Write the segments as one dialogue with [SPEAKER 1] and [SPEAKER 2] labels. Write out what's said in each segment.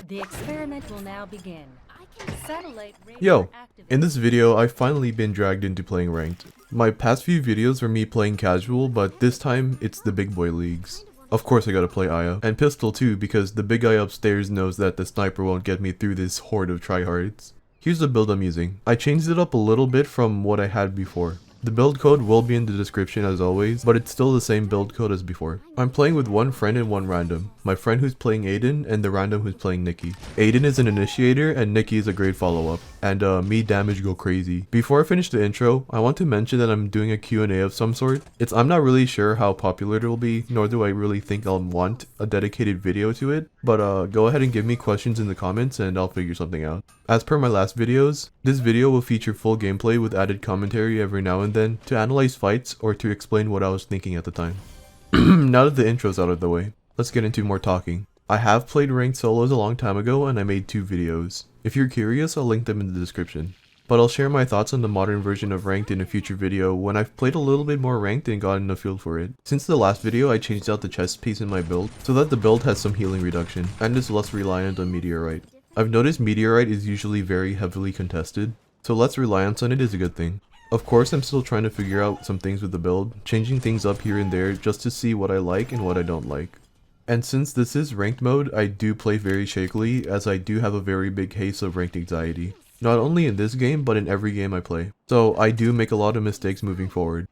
[SPEAKER 1] The experiment will now begin. Satellite radar
[SPEAKER 2] Yo,
[SPEAKER 1] activated.
[SPEAKER 2] in this video, I've finally been dragged into playing ranked. My past few videos were me playing casual, but this time, it's the big boy leagues. Of course I gotta play Aya, and pistol too because the big guy upstairs knows that the sniper won't get me through this horde of tryhards. Here's the build I'm using. I changed it up a little bit from what I had before. The build code will be in the description as always, but it's still the same build code as before. I'm playing with one friend and one random. My friend who's playing Aiden and the random who's playing Nikki. Aiden is an initiator and Nikki is a great follow-up. And me damage go crazy. Before I finish the intro, I want to mention that I'm doing a Q&A of some sort. I'm not really sure how popular it will be, nor do I really think I'll want a dedicated video to it. But go ahead and give me questions in the comments and I'll figure something out. As per my last videos, this video will feature full gameplay with added commentary every now and then to analyze fights or to explain what I was thinking at the time. Now that the intro's out of the way, let's get into more talking. I have played ranked solos a long time ago and I made 2 videos. If you're curious, I'll link them in the description. But I'll share my thoughts on the modern version of ranked in a future video when I've played a little bit more ranked and gotten a feel for it. Since the last video, I changed out the chest piece in my build so that the build has some healing reduction and is less reliant on meteorite. I've noticed meteorite is usually very heavily contested, so less reliance on it is a good thing. Of course, I'm still trying to figure out some things with the build, changing things up here and there just to see what I like and what I don't like. And since this is ranked mode, I do play very shakily as I do have a very big case of ranked anxiety. Not only in this game, but in every game I play. So I do make a lot of mistakes moving forward.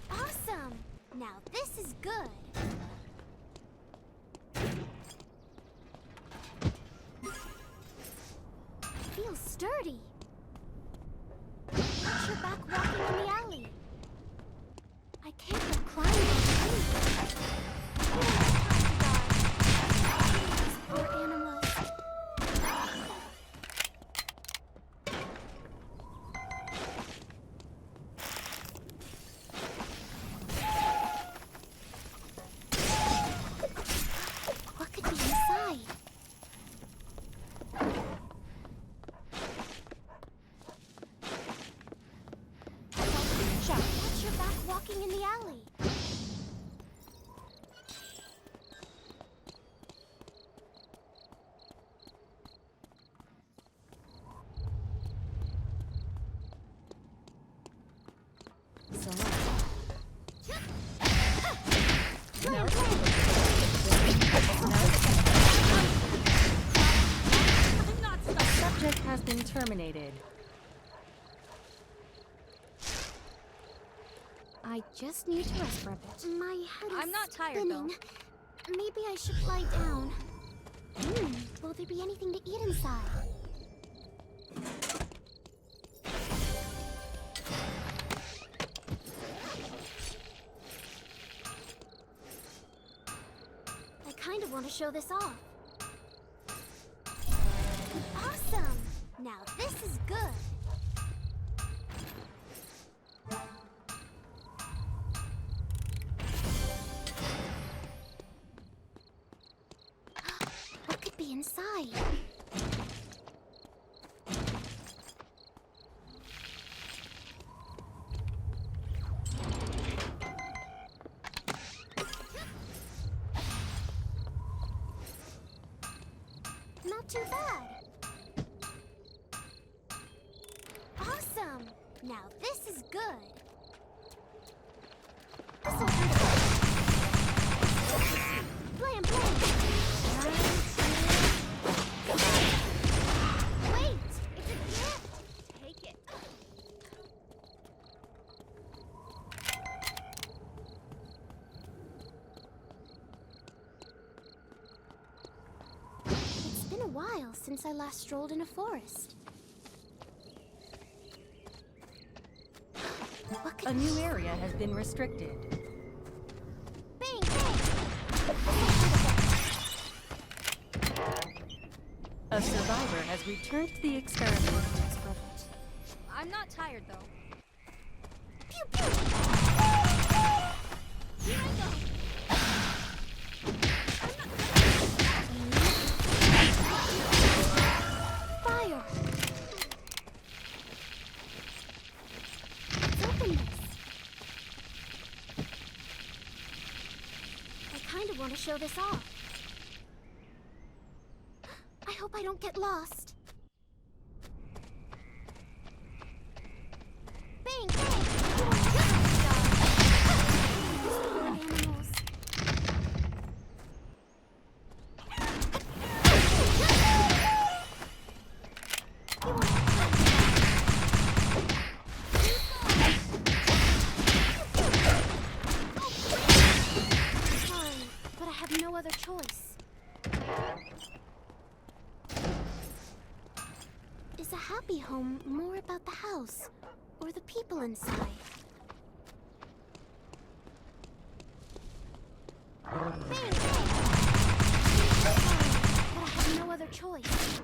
[SPEAKER 3] Awesome! Now this is good. Feels sturdy. Watch your back walking in the alley. I can't go climbing on trees. These poor animals. What could be inside? Watch your back walking in the alley.
[SPEAKER 1] So
[SPEAKER 3] Plan, plan. I'm not stuck.
[SPEAKER 1] subject has been terminated.
[SPEAKER 3] I just need to rest for a bit. My head is
[SPEAKER 4] I'm not tired,
[SPEAKER 3] spinning. Maybe I should lie down. Will there be anything to eat inside? I kind of want to show this off. Awesome! Now this is good. What could be inside? Not too bad. Awesome! Now this is good. This'll be Blam, blam. Wait! It's a gift! Take it. It's been a while since I last strolled in a forest. What could
[SPEAKER 1] A new area has been restricted.
[SPEAKER 3] Bang, bang!
[SPEAKER 1] A survivor has returned to the experiment.
[SPEAKER 3] That's perfect.
[SPEAKER 4] I'm not tired though.
[SPEAKER 3] Pew, pew! Here I go! Fire! Let's open this. to show this off. I hope I don't get lost. Bang, bang! Poor animals. Sorry, but I have no other choice. Is a happy home more about the house or the people inside? Bang, bang. Sorry, but I have no other choice.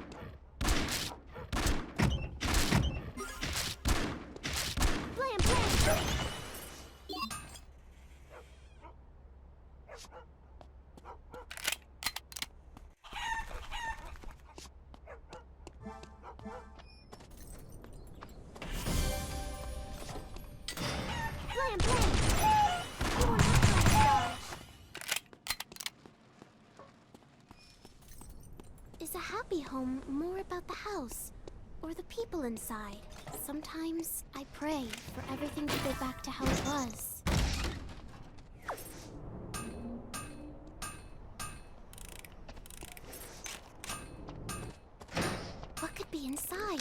[SPEAKER 3] Blam, blam. Blam, blam. Oh, that's my gosh. Is a happy home more about the house or the people inside? Sometimes I pray for everything to go back to how it was. What could be inside?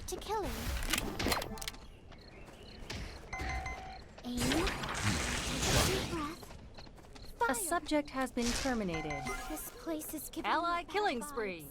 [SPEAKER 3] To killing. Aim. Take a deep breath.
[SPEAKER 1] A
[SPEAKER 3] Fire.
[SPEAKER 1] subject has been terminated.
[SPEAKER 3] This place is giving
[SPEAKER 1] Ally
[SPEAKER 3] me bad
[SPEAKER 1] killing
[SPEAKER 3] vibes.
[SPEAKER 1] spree.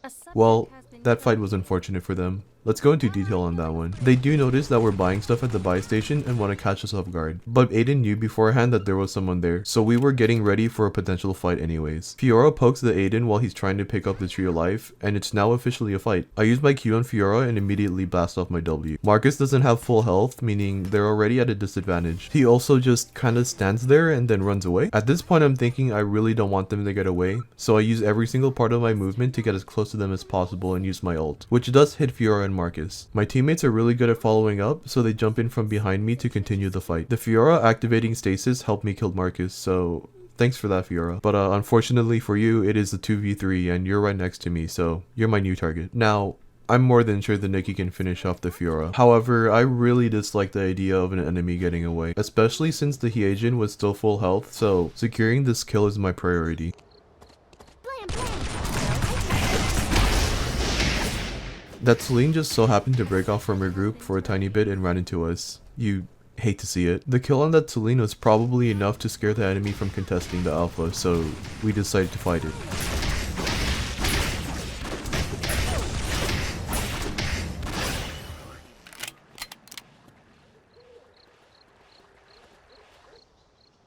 [SPEAKER 1] A subject
[SPEAKER 2] Well,
[SPEAKER 1] has been
[SPEAKER 2] that fight was unfortunate for them. Let's go into detail on that one. They do notice that we're buying stuff at the buy station and want to catch us off guard. But Aiden knew beforehand that there was someone there, so we were getting ready for a potential fight anyways. Fiora pokes the Aiden while he's trying to pick up the Tree of Life, and it's now officially a fight. I use my Q on Fiora and immediately blast off my W. Marcus doesn't have full health, meaning they're already at a disadvantage. He also just kinda stands there and then runs away. At this point I'm thinking I really don't want them to get away, so I use every single part of my movement to get as close to them as possible and use my ult, which does hit Fiora and Marcus. My teammates are really good at following up, so they jump in from behind me to continue the fight. The Fiora activating stasis helped me kill Marcus, so thanks for that, Fiora. But unfortunately for you, it is a 2v3 and you're right next to me, so you're my new target. Now, I'm more than sure that Nikki can finish off the Fiora. However, I really dislike the idea of an enemy getting away, especially since the Hyejin was still full health, so securing this kill is my priority.
[SPEAKER 3] Blam, blam.
[SPEAKER 2] That Celine just so happened to break off from her group for a tiny bit and ran into us. You hate to see it. The kill on that Celine was probably enough to scare the enemy from contesting the alpha, so we decided to fight it.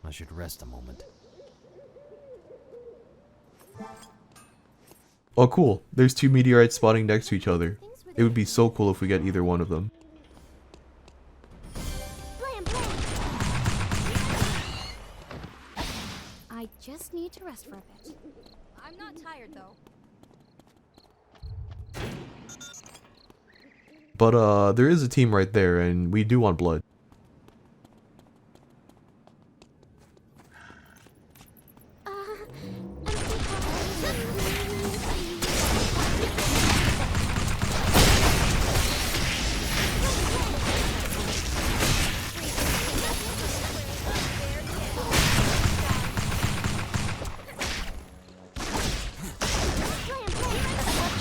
[SPEAKER 5] I should rest a moment.
[SPEAKER 2] Oh cool, there's two meteorites spawning next to each other. It would be so cool if we get either one of them.
[SPEAKER 3] Blam, blam. I just need to rest for a bit.
[SPEAKER 4] I'm not tired though.
[SPEAKER 2] But there is a team right there and we do want blood.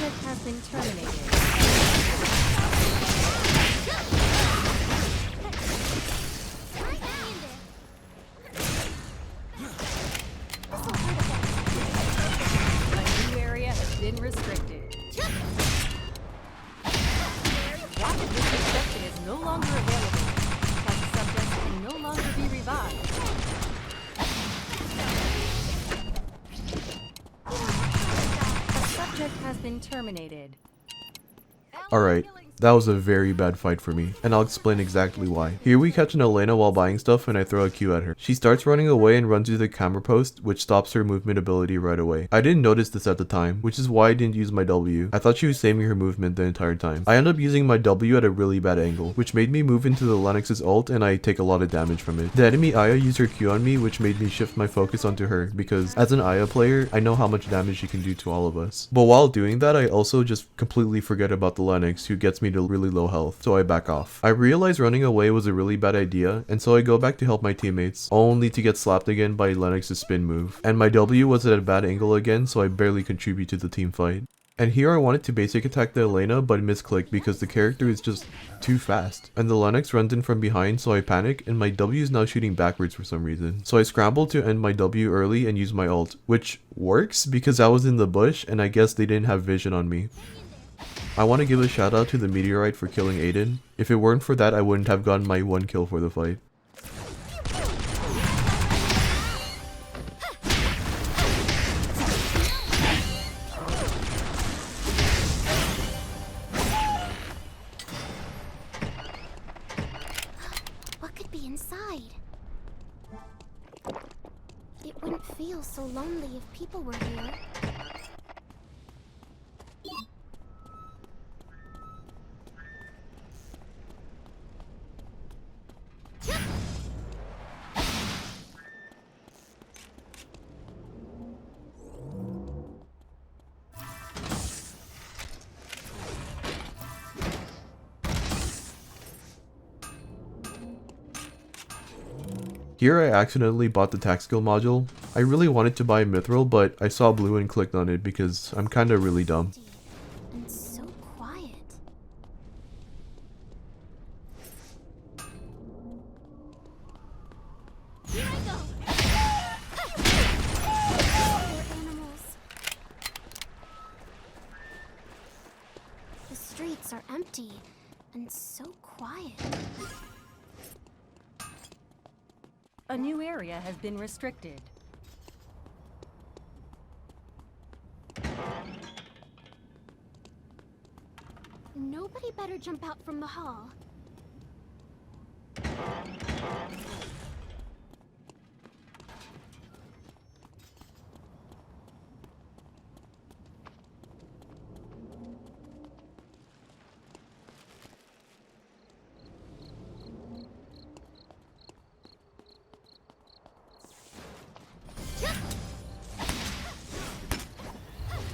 [SPEAKER 1] Subject has been terminated. A new area has been restricted. Rapid disinfection is no longer available, as the subject can no longer be revived. been terminated.
[SPEAKER 2] Alright, that was a very bad fight for me, and I'll explain exactly why. Here we catch an Elena while buying stuff and I throw a Q at her. She starts running away and runs to the camera post, which stops her movement ability right away. I didn't notice this at the time, which is why I didn't use my W. I thought she was saving her movement the entire time. I end up using my W at a really bad angle, which made me move into the Lennox's ult and I take a lot of damage from it. The enemy Aya used her Q on me, which made me shift my focus onto her, because as an Aya player, I know how much damage she can do to all of us. But while doing that, I also just completely forget about the Lennox, who gets me to really low health, so I back off. I realize running away was a really bad idea, and so I go back to help my teammates, only to get slapped again by Lennox's spin move. And my W was at a bad angle again, so I barely contribute to the team fight. And here I wanted to basic attack the Elena, but misclicked because the character is just too fast. And the Lennox runs in from behind, so I panic, and my W is now shooting backwards for some reason. So I scramble to end my W early and use my ult, which works because I was in the bush, and I guess they didn't have vision on me. I want to give a shout out to the Meteorite for killing Aiden. If it weren't for that, I wouldn't have gotten my 1 kill for the fight.
[SPEAKER 3] What could be inside? It wouldn't feel so lonely if people were here.
[SPEAKER 2] Here I accidentally bought the tactical module. I really wanted to buy Mithril, but I saw blue and clicked on it because I'm kinda really dumb.
[SPEAKER 3] And so quiet. Here I go. Poor animals. The streets are empty and so quiet.
[SPEAKER 1] A new area has been restricted.
[SPEAKER 3] Nobody better jump out from the hall.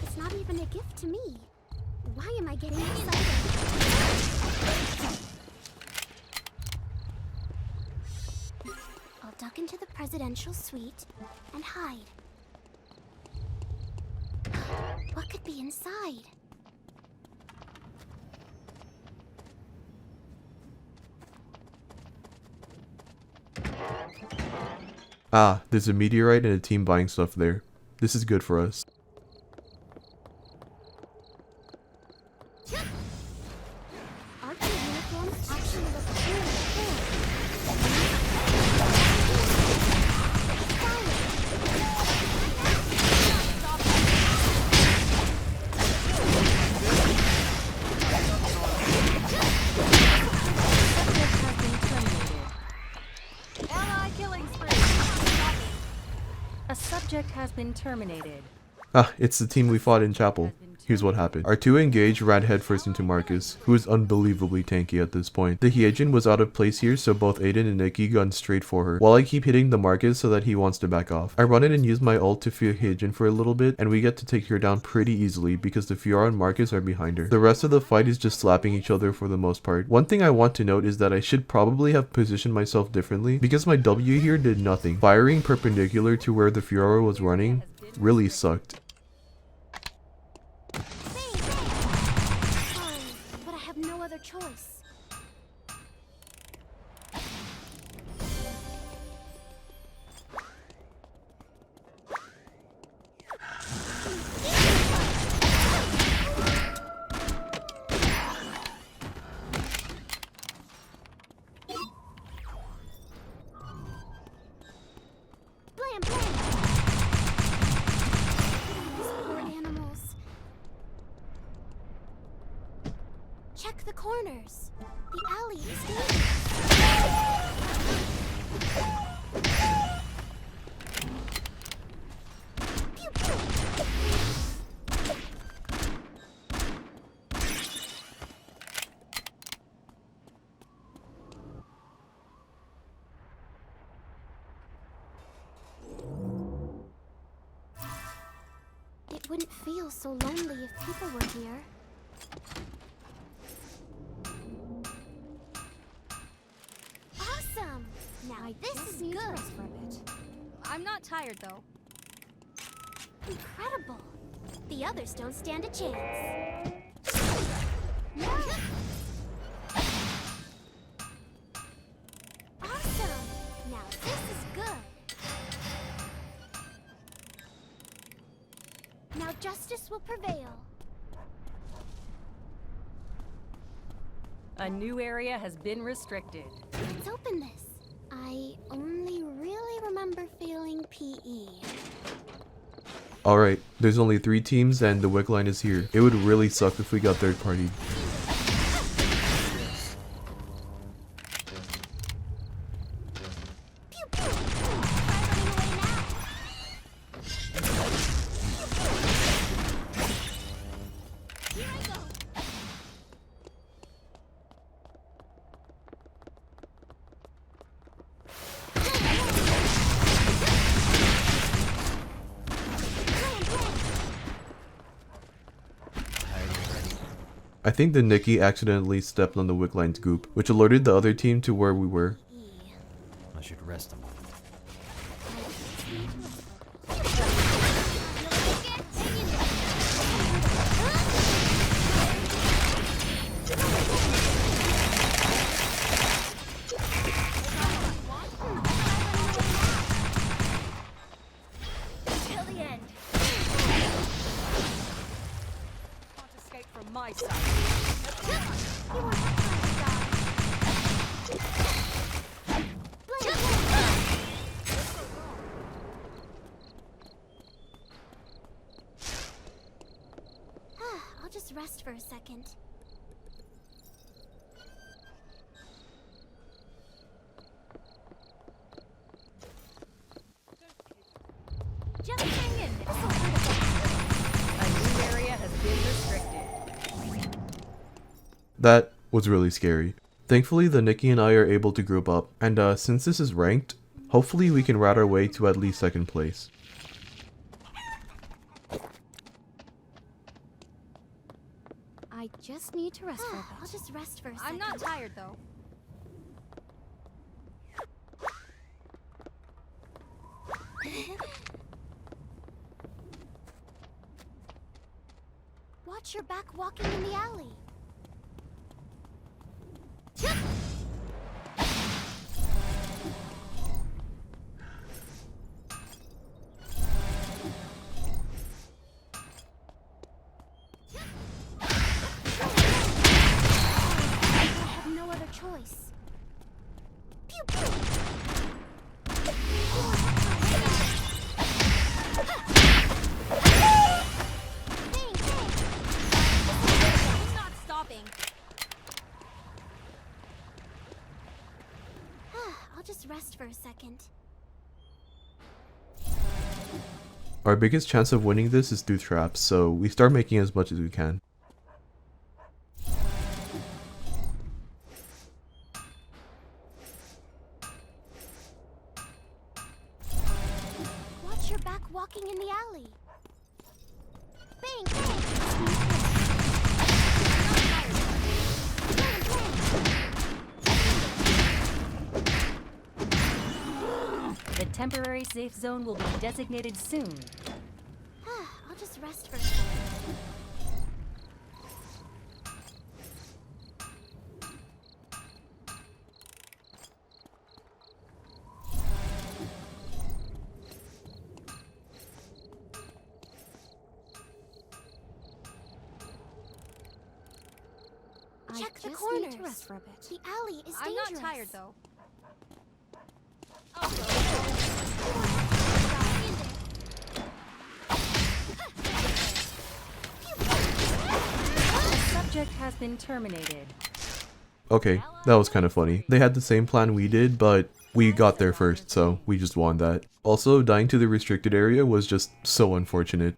[SPEAKER 3] It's not even a gift to me. Why am I getting excited? I'll duck into the presidential suite and hide. What could be inside?
[SPEAKER 2] Ah, there's a Meteorite and a team buying stuff there. This is good for us.
[SPEAKER 3] Archer uniforms actually look really cool.
[SPEAKER 1] Ally killing spree. A subject has been terminated.
[SPEAKER 2] Ah, it's the team we fought in chapel. Here's what happened. Our two engaged ran headfirst into Marcus, who is unbelievably tanky at this point. The Hyejin was out of place here, so both Aiden and Nikki gun straight for her, while I keep hitting the Marcus so that he wants to back off. I run in and use my ult to fear Hyejin for a little bit, and we get to take her down pretty easily because the Fiora and Marcus are behind her. The rest of the fight is just slapping each other for the most part. One thing I want to note is that I should probably have positioned myself differently, because my W here did nothing. Firing perpendicular to where the Fiora was running really sucked.
[SPEAKER 3] Sorry, but I have no other choice. Blam, blam. corners. The alley is dangerous. Pew, pew. It wouldn't feel so lonely if people were here. Awesome! Now this is good.
[SPEAKER 4] For a bit. I'm not tired though.
[SPEAKER 3] Incredible. The others don't stand a chance. No. Awesome! Now this is good. Now justice will prevail.
[SPEAKER 1] A new area has been restricted.
[SPEAKER 3] Let's open this. I only really remember failing PE.
[SPEAKER 2] Alright, there's only 3 teams and the WIC line is here. It would really suck if we got third party.
[SPEAKER 3] Pew pew! Try running away now. Here I go.
[SPEAKER 5] Tired already?
[SPEAKER 2] I think the Nikki accidentally stepped on the WIC line's goop, which alerted the other team to where we were.
[SPEAKER 5] I should rest a moment.
[SPEAKER 3] Till the end.
[SPEAKER 1] Can't escape from my side.
[SPEAKER 3] You won't have time to die. Blame I'll just rest for a second.
[SPEAKER 1] Just hang in there. A new area has been restricted.
[SPEAKER 2] That was really scary. Thankfully, the Nikki and I are able to group up, and since this is ranked, hopefully we can rat our way to at least 2nd place.
[SPEAKER 3] I just need to rest for a bit. I'll just rest for a second.
[SPEAKER 4] I'm not tired though.
[SPEAKER 3] Watch your back walking in the alley. I have no other choice. Pew pew. Bang, bang.
[SPEAKER 4] I'm not stopping.
[SPEAKER 3] I'll just rest for a second.
[SPEAKER 2] Our biggest chance of winning this is through traps, so we start making as much as we can.
[SPEAKER 3] Watch your back walking in the alley. Bang, bang. Bang, bang.
[SPEAKER 1] The temporary safe zone will be designated soon.
[SPEAKER 3] I'll just rest for a second. Check the corners.
[SPEAKER 4] Need to rest for a bit.
[SPEAKER 3] The alley is
[SPEAKER 4] I'm
[SPEAKER 3] dangerous.
[SPEAKER 4] not tired though.
[SPEAKER 1] The subject has been terminated.
[SPEAKER 2] Okay, that was kind of funny. They had the same plan we did, but we got there first, so we just won that. Also, dying to the restricted area was just so unfortunate.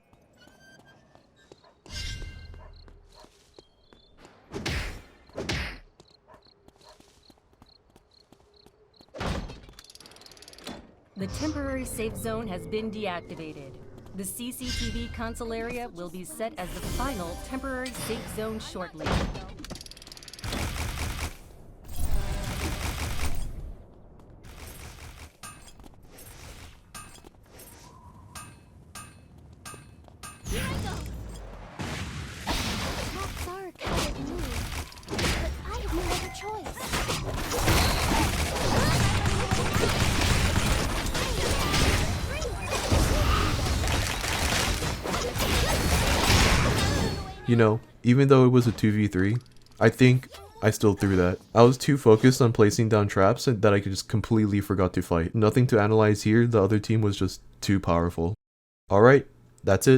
[SPEAKER 1] The temporary safe zone has been deactivated. The CCTV console area will be set as the final temporary safe zone shortly.
[SPEAKER 3] Cats are a coward move, but I have no other choice.
[SPEAKER 2] You know, even though it was a 2v3, I think I still threw that. I was too focused on placing down traps that I just completely forgot to fight. Nothing to analyze here, the other team was just too powerful. Alright, that's it.